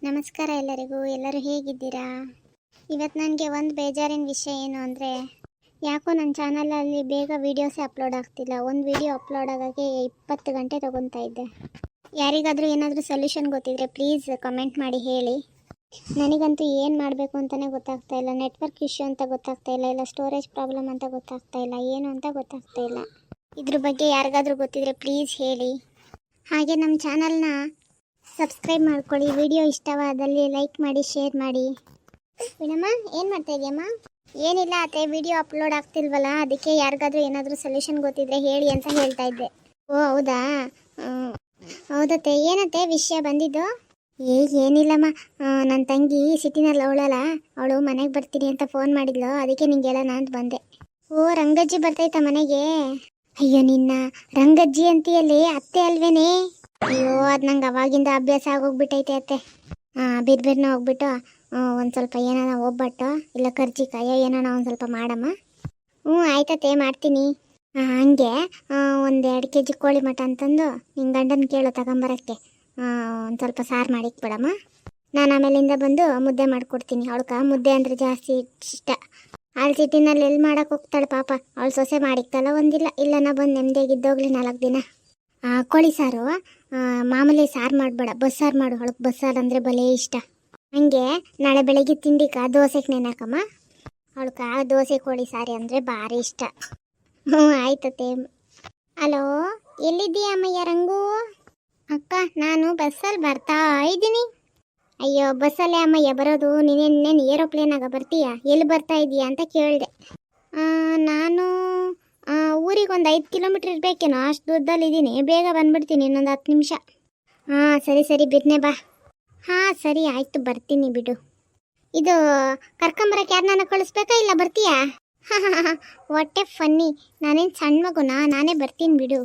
ನಮಸ್ಕಾರ ಎಲ್ಲರಿಗೂ. ಎಲ್ಲರೂ ಹೇಗಿದ್ದೀರಾ? ಇವತ್ತು ನನಗೆ ಒಂದು ಬೇಜಾರಿನ ವಿಷಯ ಏನು ಅಂದರೆ, ಯಾಕೋ ನನ್ನ ಚಾನಲಲ್ಲಿ ಬೇಗ ವೀಡಿಯೋಸೇ ಅಪ್ಲೋಡ್ ಆಗ್ತಿಲ್ಲ. ಒಂದು ವೀಡಿಯೋ ಅಪ್ಲೋಡ್ ಆಗೋಕ್ಕೆ 20 ಗಂಟೆ ತೊಗೊತಾ ಇದ್ದೆ. ಯಾರಿಗಾದರೂ ಏನಾದರೂ ಸೊಲ್ಯೂಷನ್ ಗೊತ್ತಿದ್ರೆ ಪ್ಲೀಸ್ ಕಮೆಂಟ್ ಮಾಡಿ ಹೇಳಿ. ನನಗಂತೂ ಏನು ಮಾಡಬೇಕು ಅಂತಲೇ ಗೊತ್ತಾಗ್ತಾ ಇಲ್ಲ. ನೆಟ್ವರ್ಕ್ ಇಶ್ಯೂ ಅಂತ ಗೊತ್ತಾಗ್ತಾ ಇಲ್ಲ, ಇಲ್ಲ ಸ್ಟೋರೇಜ್ ಪ್ರಾಬ್ಲಮ್ ಅಂತ ಗೊತ್ತಾಗ್ತಾ ಇಲ್ಲ, ಏನು ಅಂತ ಗೊತ್ತಾಗ್ತಾ ಇಲ್ಲ. ಇದ್ರ ಬಗ್ಗೆ ಯಾರಿಗಾದರೂ ಗೊತ್ತಿದ್ರೆ ಪ್ಲೀಸ್ ಹೇಳಿ. ಹಾಗೆ ನಮ್ಮ ಚಾನಲ್ನ ಸಬ್ಸ್ಕ್ರೈಬ್ ಮಾಡ್ಕೊಳ್ಳಿ. ವಿಡಿಯೋ ಇಷ್ಟವಾದಲ್ಲಿ ಲೈಕ್ ಮಾಡಿ, ಶೇರ್ ಮಾಡಿ. ವೀಣಮ್ಮ, ಏನು ಮಾಡ್ತಾ ಇದೆಯಮ್ಮ? ಏನಿಲ್ಲ ಅತ್ತೆ, ವಿಡಿಯೋ ಅಪ್ಲೋಡ್ ಆಗ್ತಿಲ್ವಲ್ಲ, ಅದಕ್ಕೆ ಯಾರಿಗಾದ್ರೂ ಏನಾದರೂ ಸೊಲ್ಯೂಷನ್ ಗೊತ್ತಿದ್ರೆ ಹೇಳಿ ಅಂತ ಹೇಳ್ತಾ ಇದ್ದೆ. ಓ ಹೌದಾ? ಹೌದತ್ತೆ. ಏನತ್ತೆ ವಿಷಯ ಬಂದಿದ್ದು? ಏನಿಲ್ಲಮ್ಮ, ನನ್ನ ತಂಗಿ ಸಿಟಿನಲ್ಲಿ ಅವಳಲ್ಲ, ಅವಳು ಮನೆಗೆ ಬರ್ತೀನಿ ಅಂತ ಫೋನ್ ಮಾಡಿದ್ಲು, ಅದಕ್ಕೆ ನಿಂಗೆ ಹೇಳೋಣ ಅಂತ ಬಂದೆ. ಓ, ರಂಗಜ್ಜಿ ಬರ್ತೈತಾ ಮನೆಗೆ? ಅಯ್ಯೋ, ನಿನ್ನ ರಂಗಜ್ಜಿ ಅಂತೀಯಲ್ಲಿ ಅತ್ತೆ ಅಲ್ವೇನೆ? ಅಯ್ಯೋ, ಅದು ನಂಗೆ ಅವಾಗಿಂದ ಅಭ್ಯಾಸ ಆಗೋಗ್ಬಿಟ್ಟೈತೆ ಅತ್ತೆ. ಬಿರ್ಬಿರ್ನ ಹೋಗ್ಬಿಟ್ಟು ಒಂದು ಸ್ವಲ್ಪ ಏನಾನ ಒಬ್ಬಟ್ಟು ಇಲ್ಲ ಕರ್ಜಿಕಾಯ ಏನಾನ ಒಂದು ಸ್ವಲ್ಪ ಮಾಡಮ್ಮ. ಆಯ್ತತ್ತೆ, ಮಾಡ್ತೀನಿ. ಹಂಗೆ 1-2 kg ಕೋಳಿ ಮಟ ಅಂತಂದು ನಿನ್ನ ಗಂಡನ ಕೇಳು ತಗೊಂಬರೋಕ್ಕೆ. ಒಂದು ಸ್ವಲ್ಪ ಸಾರು ಮಾಡಿಕ್ಬಿಡಮ್ಮ. ನಾನು ಆಮೇಲಿಂದ ಬಂದು ಮುದ್ದೆ ಮಾಡಿಕೊಡ್ತೀನಿ. ಅವಳ್ಗೆ ಮುದ್ದೆ ಅಂದರೆ ಜಾಸ್ತಿ ಇಷ್ಟ. ಅಲ್ಲಿ ಸಿಟಿನಲ್ಲಿ ಎಲ್ಲಿ ಮಾಡೋಕೆ ಹೋಗ್ತಾಳೆ ಪಾಪ. ಅವಳು ಸೊಸೆ ಮಾಡಿಕ್ತಲ್ಲ ಒಂದಿಲ್ಲ, ಇಲ್ಲ ನಾ ಬಂದು ನೆಮ್ಮದಿಯಾಗಿದ್ದೋಗ್ಲಿ 4 ದಿನ. ಕೋಳಿ ಸಾರು ಮಾಮೂಲಿ ಸಾರು ಮಾಡಬೇಡ, ಬಸ್ಸಾರು ಮಾಡು. ಅವಳಿಗೆ ಬಸ್ಸಾರು ಅಂದರೆ ಭಲೇ ಇಷ್ಟ. ಹಂಗೆ ನಾಳೆ ಬೆಳಗ್ಗೆ ತಿಂಡಿಕ ದೋಸೆಗೆ ನೆನಾಕಮ್ಮ. ಅವಳಿಗೆ ದೋಸೆ ಕೋಳಿ ಸಾರು ಅಂದರೆ ಭಾರಿ ಇಷ್ಟ. ಆಯ್ತತೆ. ಹಲೋ, ಎಲ್ಲಿದ್ದೀಯ ಅಮ್ಮಯ್ಯ? ರಂಗು ಅಕ್ಕ, ನಾನು ಬಸ್ಸಲ್ಲಿ ಬರ್ತಾ ಇದ್ದೀನಿ. ಅಯ್ಯೋ, ಬಸ್ಸಲ್ಲೇ ಅಮ್ಮಯ್ಯ ಬರೋದು? ನೀನೇನು ಏರೋಪ್ಲೇನಾಗ ಬರ್ತೀಯಾ? ಎಲ್ಲಿ ಬರ್ತಾ ಇದೀಯಾ ಅಂತ ಕೇಳಿದೆ. ನಾನು ಊರಿಗೆ ಒಂದು 5 ಕಿಲೋಮೀಟ್ರ್ ಇರಬೇಕೇನೋ, ಅಷ್ಟು ದೂರದಲ್ಲಿದ್ದೀನಿ. ಬೇಗ ಬಂದುಬಿಡ್ತೀನಿ, ಇನ್ನೊಂದು 10 ನಿಮಿಷ. ಸರಿ ಬಿಡ್ನೆ ಬಾ. ಸರಿ ಆಯಿತು, ಬರ್ತೀನಿ ಬಿಡು. ಇದು ಕರ್ಕೊಂಬರಕ್ಕೆ ಯಾರನ್ನ ಕಳಿಸ್ಬೇಕಾ, ಇಲ್ಲ ಬರ್ತೀಯಾ? ಹೊಟ್ಟೆ ಫನ್ನಿ, ನಾನೇನು ಸಣ್ಣ ಮಗುನಾ? ನಾನೇ ಬರ್ತೀನಿ ಬಿಡು.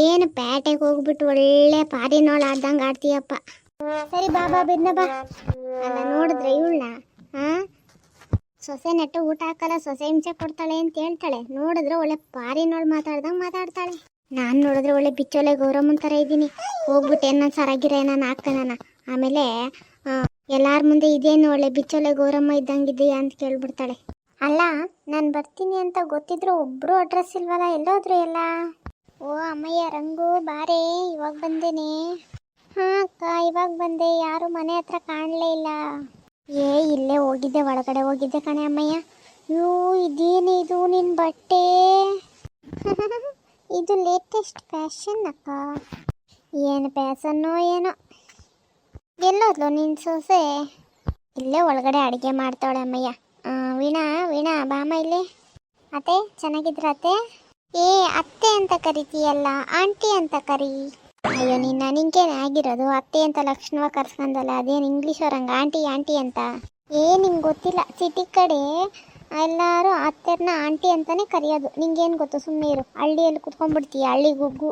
ಏನು ಪ್ಯಾಟೆಗೆ ಹೋಗ್ಬಿಟ್ಟು ಒಳ್ಳೆ ಪಾರಿನೋಳು ಆಡ್ದಂಗೆ ಆಡ್ತೀಯಪ್ಪ. ಸರಿ ಬಾ ಬಿಡ್ನೆ ಬಾ. ಅಲ್ಲ ನೋಡಿದ್ರೆ ಇವಳನ್ನ ಸೊಸೆ ನೆಟ್ಟು ಊಟ ಹಾಕಲ್ಲ, ಸೊಸೆ ಹಿಂಸೆ ಕೊಡ್ತಾಳೆ ಅಂತ ಹೇಳ್ತಾಳೆ. ನೋಡಿದ್ರೆ ಒಳ್ಳೆ ಪಾರಿನೋಳು ಮಾತಾಡ್ದಂಗೆ ಮಾತಾಡ್ತಾಳೆ. ನಾನು ನೋಡಿದ್ರೆ ಒಳ್ಳೆ ಬಿಚ್ಚೋಲೆ ಗೌರಮ್ಮನ ಥರ ಇದ್ದೀನಿ. ಹೋಗ್ಬಿಟ್ಟು ಏನೋ ಸರಾಗಿರ ನಾನು ಹಾಕ್ತಾನ. ಆಮೇಲೆ ಎಲ್ಲಾರ ಮುಂದೆ ಇದೇನು ಒಳ್ಳೆ ಬಿಚ್ಚೋಲೆ ಗೌರಮ್ಮ ಇದ್ದಂಗಿದೆಯಾ ಅಂತ ಕೇಳ್ಬಿಡ್ತಾಳೆ. ಅಲ್ಲ, ನಾನು ಬರ್ತೀನಿ ಅಂತ ಗೊತ್ತಿದ್ರು ಒಬ್ಬರು ಅಡ್ರೆಸ್ ಇಲ್ವಲ್ಲ, ಎಲ್ಲೋದ್ರು ಎಲ್ಲ? ಓ ಅಮ್ಮಯ್ಯ, ರಂಗು ಬಾರೇ, ಇವಾಗ ಬಂದೇನೆ. ಅಕ್ಕ, ಇವಾಗ ಬಂದೆ. ಯಾರು ಮನೆ ಹತ್ರ ಕಾಣಲೇ ಇಲ್ಲ. ಇಲ್ಲೇ ಹೋಗಿದ್ದೆ, ಒಳಗಡೆ ಹೋಗಿದ್ದೆ ಕಣೆ ಅಮ್ಮಯ್ಯ. ಇದೇನು ಇದು ನಿನ್ನ ಬಟ್ಟೆ? ಇದು ಲೇಟೆಸ್ಟ್ ಫ್ಯಾಷನ್ ಅಕ್ಕ. ಏನು ಫ್ಯಾಷನ್ನೋ ಏನೋ. ಎಲ್ಲೋದ್ಲು ನಿನ್ನ ಸೊಸೆ? ಇಲ್ಲೇ ಒಳಗಡೆ ಅಡುಗೆ ಮಾಡ್ತಾಳೆ ಅಮ್ಮಯ್ಯ. ವೀಣಾ ಬಾಮ ಇಲ್ಲಿ. ಅತ್ತೆ, ಚೆನ್ನಾಗಿದ್ರ ಅತ್ತೆ? ಅತ್ತೆ ಅಂತ ಕರಿತೀಯಲ್ಲ, ಆಂಟಿ ಅಂತ ಕರಿ. ಅಯ್ಯೋ, ನಿಂಗೇನು ಆಗಿರೋದು? ಅತ್ತೆ ಅಂತ ಲಕ್ಷಣವಾಗಿ ಕರ್ಸ್ಕೊಂಡಲ್ಲ, ಅದೇನು ಇಂಗ್ಲೀಷ್ ಅವ್ರಂಗೆ ಆಂಟಿ ಅಂತ? ನಿಂಗೆ ಗೊತ್ತಿಲ್ಲ, ಸಿಟಿ ಕಡೆ ಎಲ್ಲರೂ ಅತ್ತೆರನ್ನ ಆಂಟಿ ಅಂತಾನೆ ಕರೆಯೋದು. ನಿಂಗೇನು ಗೊತ್ತು? ಸುಮ್ಮನೆ ಇರು. ಹಳ್ಳಿಯಲ್ಲಿ ಕುತ್ಕೊಂಡ್ಬಿಡ್ತೀಯ, ಹಳ್ಳಿ ಗುಗ್ಗು.